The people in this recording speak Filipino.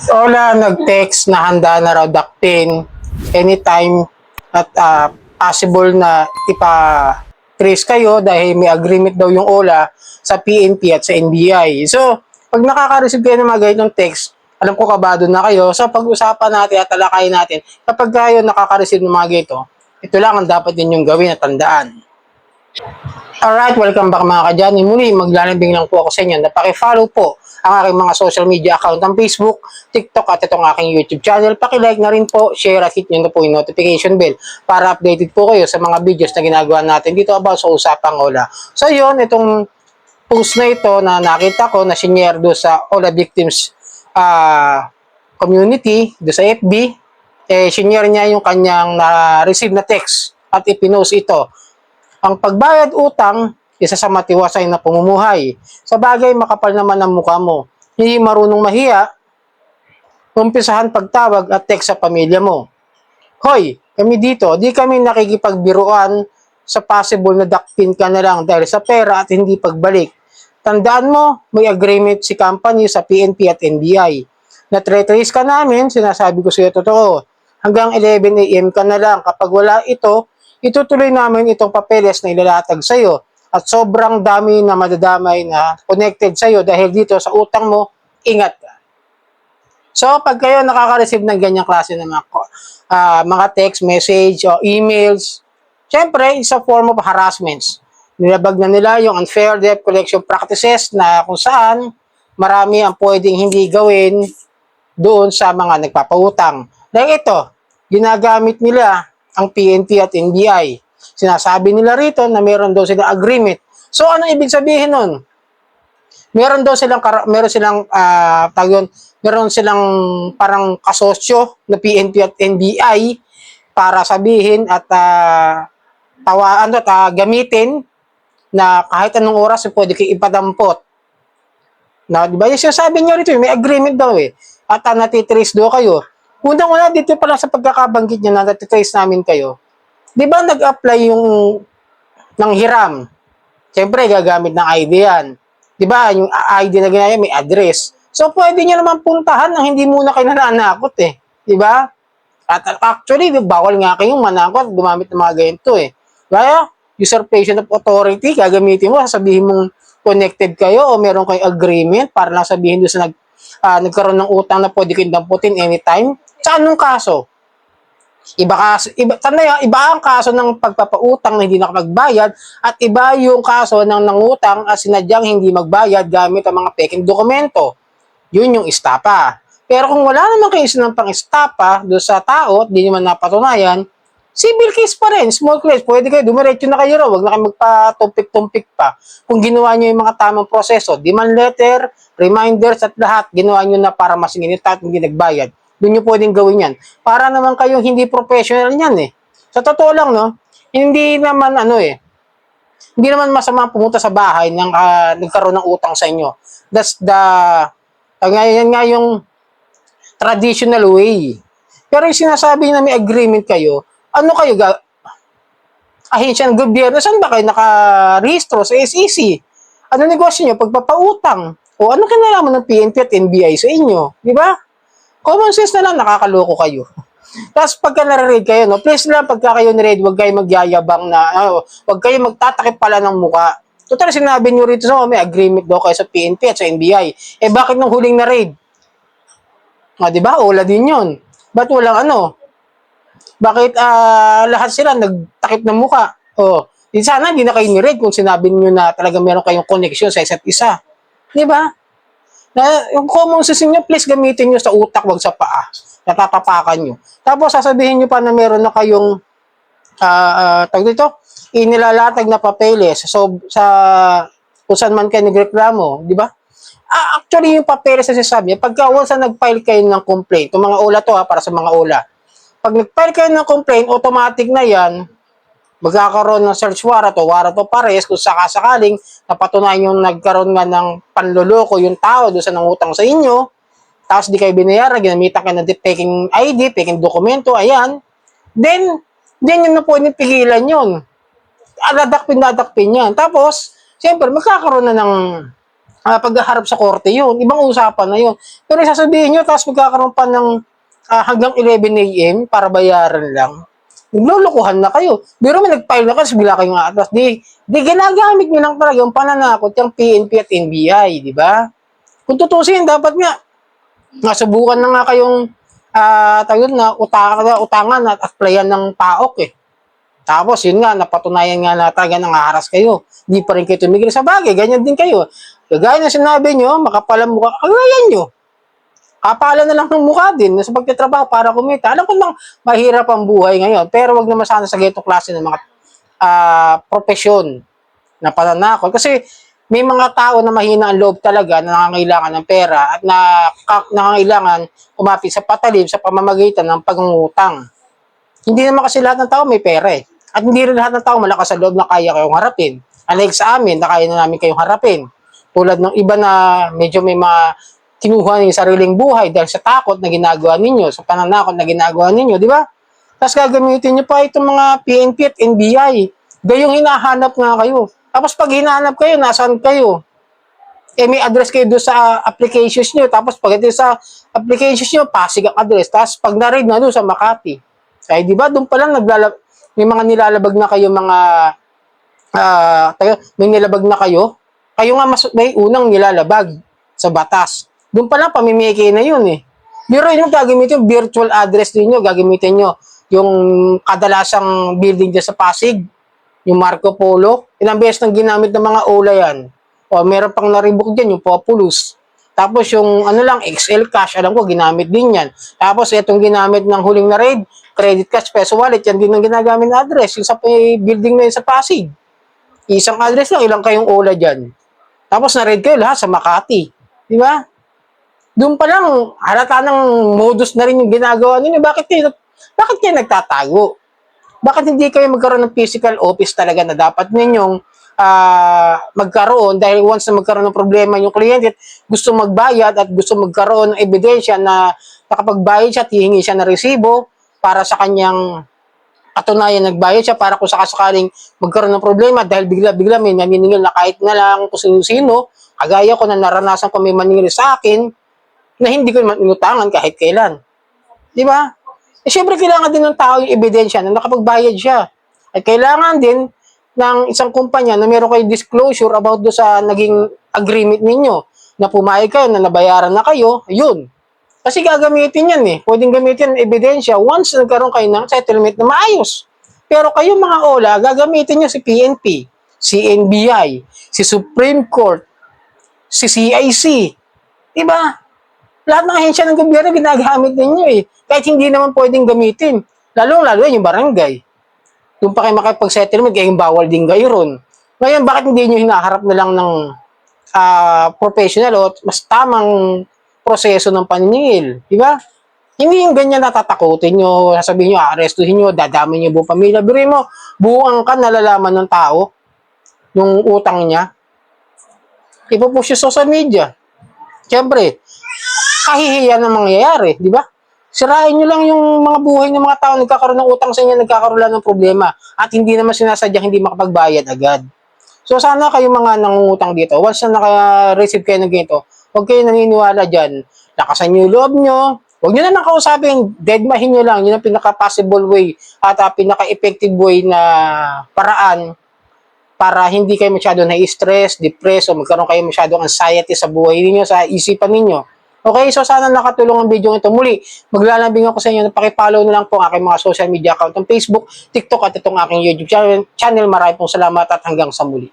Ola nag-text na handa na raw dakpin anytime at possible na ipa-trace kayo dahil may agreement daw yung Ola sa PNP at sa NBI. So, pag nakaka-receive kayo ng mga ganitong text, alam ko kabado na kayo. So, pag-usapan natin at talakayin natin, kapag kayo nakaka-receive ng mga ganito, ito lang ang dapat ninyong gawin at tandaan. Alright, welcome back mga kadyani. Muli, maglalambing lang po ako sa inyo na paki-follow po ang aking mga social media account ng Facebook, TikTok at itong aking YouTube channel. Paki-like na rin po, share at hit nyo na po yung notification bell para updated po kayo sa mga videos na ginagawa natin dito about sa Usapang Ola. So yun, itong post na ito na nakita ko na sinare do sa Ola Victims community, do sa FB, sinare niya yung kanyang na-receive na text at ipinost ito. Ang pagbayad utang, isa sa matiwasay na pamumuhay. Sa bagay, makapal naman ang mukha mo. Hindi marunong mahiya, umpisahan pagtawag at text sa pamilya mo. Hoy, kami dito, di kami nakikipagbiruan sa possible na dakpin ka na lang dahil sa pera at hindi pagbalik. Tandaan mo, may agreement si company sa PNP at NBI. Na-trace ka namin, sinasabi ko sa iyo totoo. Hanggang 11 AM ka na lang. Kapag wala ito, itutuloy namin itong papeles na ilalatag sa iyo at sobrang dami na madadamay na connected sa iyo dahil dito sa utang mo, ingat ka. So, pag kayo nakaka-receive ng ganyang klase ng mga text message o emails, syempre, it's a form of harassments. Nilabag na nila yung unfair debt collection practices na kung saan marami ang pwedeng hindi gawin doon sa mga nagpapautang. Dahil ito, ginagamit nila ang PNP at NBI. Sinasabi nila rito na meron daw silang agreement. So ano ibig sabihin nun? Meron silang parang kasosyo na PNP at NBI para sabihin at gamitin na kahit anong oras pwede kayo ipadampot. Na, di ba? Yung sinasabi niyo rito, may agreement daw eh. At natitrace daw kayo. Unang-una, dito pa lang sa pagkakabanggit niya na natitrace namin kayo, di ba nag-apply yung ng hiram? Siyempre, gagamit ng ID yan. Di ba, yung ID na ginaya may address. So, pwede niya naman puntahan nang hindi muna kayo nananakot eh. Di ba? At actually, bawal nga kayong manakot, gumamit ng mga ganito eh. Kaya, usurpation of authority, gagamitin mo, sasabihin mong connected kayo o meron kayong agreement para lang sabihin doon sa nagkaroon ng utang na pwede kayong damputin anytime. Sa anong kaso? Iba ang kaso ng pagpapautang na hindi nakapagbayad at iba yung kaso ng nangutang at sinadyang hindi magbayad gamit ang mga peking dokumento. Yun yung estapa. Pero kung wala naman kayo sinampang estapa doon sa tao at di naman napatunayan, civil case pa rin, small case. Pwede kayo, dumiretso na kayo raw, wag na kayo magpatumpik-tumpik pa. Kung ginawa nyo yung mga tamang proseso, demand letter, reminders at lahat, ginawa nyo na para masingin at hindi nagbayad. Doon nyo pwedeng gawin yan. Para naman kayong hindi professional yan eh. Sa totoo lang, no? Hindi naman hindi naman masama pumunta sa bahay ng nagkaroon ng utang sa inyo. That's yan nga yung traditional way. Pero yung sinasabi na may agreement kayo, ano kayo, ahensya ng gobyerno, saan ba kayo nakarehistro sa SEC? Ano negosyo nyo? Pagpapautang. O ano kinalaman ng PNP at NBI sa inyo? Di ba? Common sense na lang, nakakaloko kayo. Tapos pagka nare-read kayo, no, please lang, pagka kayo nare-read, huwag kayo magyayabang na, huwag kayo magtatakip pala ng muka. Total, sinabi nyo rito sa may agreement daw kayo sa PNP at sa NBI. Eh, bakit nung huling na-read? Di ba? Ola din yun. Ba't walang Bakit lahat sila nagtakip ng muka? Sana hindi na kayo ni-read kung sinabi niyo na talaga meron kayong connection sa isa't isa. Di ba? Yung common sense niyo, please gamitin niyo sa utak, wag sa paa. Natatapakan niyo. Tapos sasabihin niyo pa na meron na kayong inilalatag na papeles sa kung saan man kayo nagreklamo, di ba? Actually, yung papeles na sinasabi niya, pagka once na nag-file kayo ng complaint, yung mga ola to para sa mga ola, pag nag-file kayo ng complaint, automatic na yan, magkakaroon ng search warrant o warrant of arrest kung sakasakaling napatunayan yung nagkaroon nga ng panloloko yung tao doon sa nangutang sa inyo, tapos di kayo binayaran, ginamitan kayo ng peking ID, peking dokumento, ayan, then yun na po pigilan yun. Dadakpin yan. Tapos, siyempre, magkakaroon na ng paghaharap sa korte yun. Ibang usapan na yun. Pero sasabihin nyo, tapos magkakaroon pa ng hanggang 11 a.m. para bayaran lang. Naglulukuhan na kayo. Pero may nag-file na kasi bigla kayong atras. Di ginagamit nyo lang talaga yung pananakot, yung PNP at NBI, di ba? Kung tutusin, dapat nga, nasubukan na nga kayong tayo na utangan at applyan ng PAOK eh. Tapos yun nga, napatunayan nga na talaga nangaharas kayo. Di pa rin kayo tumigil sa bagay, ganyan din kayo. Kagaya na sinabi nyo, makapalang mukha, kagayan nyo. Kapalan na lang ng mukha din sa pagtitrabaho para kumita. Alam ko nang mahirap ang buhay ngayon, pero wag naman sana sa ganitong klase ng mga profesyon na pananakot. Kasi may mga tao na mahina ang loob talaga na nangangailangan ng pera at nangangailangan umapit sa patalim sa pamamagitan ng pangungutang. Hindi naman kasi lahat ng tao may pera eh. At hindi rin lahat ng tao malakas sa loob na kaya kayong harapin. Unlike sa amin, na kaya na namin kayong harapin. Tulad ng iba na medyo may mga kinuha ng sariling buhay dahil sa takot na ginagawa ninyo, sa pananakot na ginagawa ninyo, di ba? Tapos gagamitin nyo pa itong mga PNP at NBI. Gayong hinahanap nga kayo. Tapos pag hinahanap kayo, nasaan kayo? Eh may address kayo doon sa applications nyo. Tapos pag ito sa applications nyo, Pasig ang address. Tapos pag na-read na doon sa Makati. Ay di ba doon pa lang may mga nilalabag na kayo may nilabag na kayo. Kayo nga may unang nilalabag sa batas. Doon pa lang, pamimiki na yun eh. Pero yun yung gagamitin, yung virtual address din nyo, gagamitin nyo yung kadalasang building dyan sa Pasig, yung Marco Polo. Ilang beses nang ginamit ng mga OLA yan. O meron pang naribok dyan, yung Populous. Tapos yung XL Cash, alam ko, ginamit din yan. Tapos itong ginamit ng huling na raid, Credit Cash, Peso Wallet, yan din ang ginagamit na address, yung sa building na yun sa Pasig. Isang address lang, ilang kayong OLA dyan. Tapos na-raid kayo lahat sa Makati. Di ba? Doon pa lang, halata ng modus na rin yung ginagawa ninyo. Bakit kayo nagtatago? Bakit hindi kayo magkaroon ng physical office talaga na dapat ninyong magkaroon dahil once na magkaroon ng problema yung kliyente gusto magbayad at gusto magkaroon ng ebidensya na nakapagbayad siya at hihingi siya ng resibo para sa kanyang katunayan nagbayad siya para kung sakasakaling magkaroon ng problema dahil bigla-bigla may naniningil na kahit na lang kung sino-sino, kagaya ko na naranasan ko may maningil sa akin na hindi ko naman inutangan kahit kailan. Di ba? Eh, syempre, kailangan din ng tao yung ebidensya na nakapagbayad siya. At kailangan din ng isang kumpanya na meron kayo disclosure about do sa naging agreement ninyo na pumayag kayo, na nabayaran na kayo, yun. Kasi gagamitin yan eh. Pwedeng gamitin ng ebidensya once nagkaroon kayo ng settlement na maayos. Pero kayo mga OLA, gagamitin nyo si PNP, si NBI, si Supreme Court, si CIC. Diba? Lahat ng ahensya ng gobyerno ginagamit ninyo eh. Kahit hindi naman pwedeng gamitin. Lalo yung barangay. Doon pa kayo makipag-settlement, kaya yung bawal din kayo ron. Ngayon, bakit hindi nyo hinaharap na lang ng professional o mas tamang proseso ng paniningil? Di ba? Hindi yung ganyan natatakutin nyo, sasabihin nyo, arestuhin nyo, dadami nyo buong pamilya. Biro mo, buong ka nalalaman ng tao, yung utang niya. Ipupush yung social media. Siyempre, kahihiyan na mangyayari, di ba? Sirain nyo lang yung mga buhay ng mga tao, nagkakaroon ng utang sa inyo, nagkakaroon lang ng problema, at hindi naman sinasadyang hindi makapagbayad agad. So sana kayo mga nangungutang dito, once na naka-receive kayo ng ganito, huwag kayo naniniwala dyan, lakasan nyo yung loob nyo, huwag nyo na nakausapin, deadmahin nyo lang, yun ang pinaka-possible way, at pinaka-effective way na paraan para hindi kayo masyado na-stress, depressed, o magkaroon kayo masyadong anxiety sa buhay ninyo, sa isipan ninyo. Okay, so sana nakatulong ang video ito. Muli, maglalambing ako sa inyo na pakipollow na lang po ang aking mga social media account ng Facebook, TikTok at itong aking YouTube channel. Maraming pong salamat at hanggang sa muli.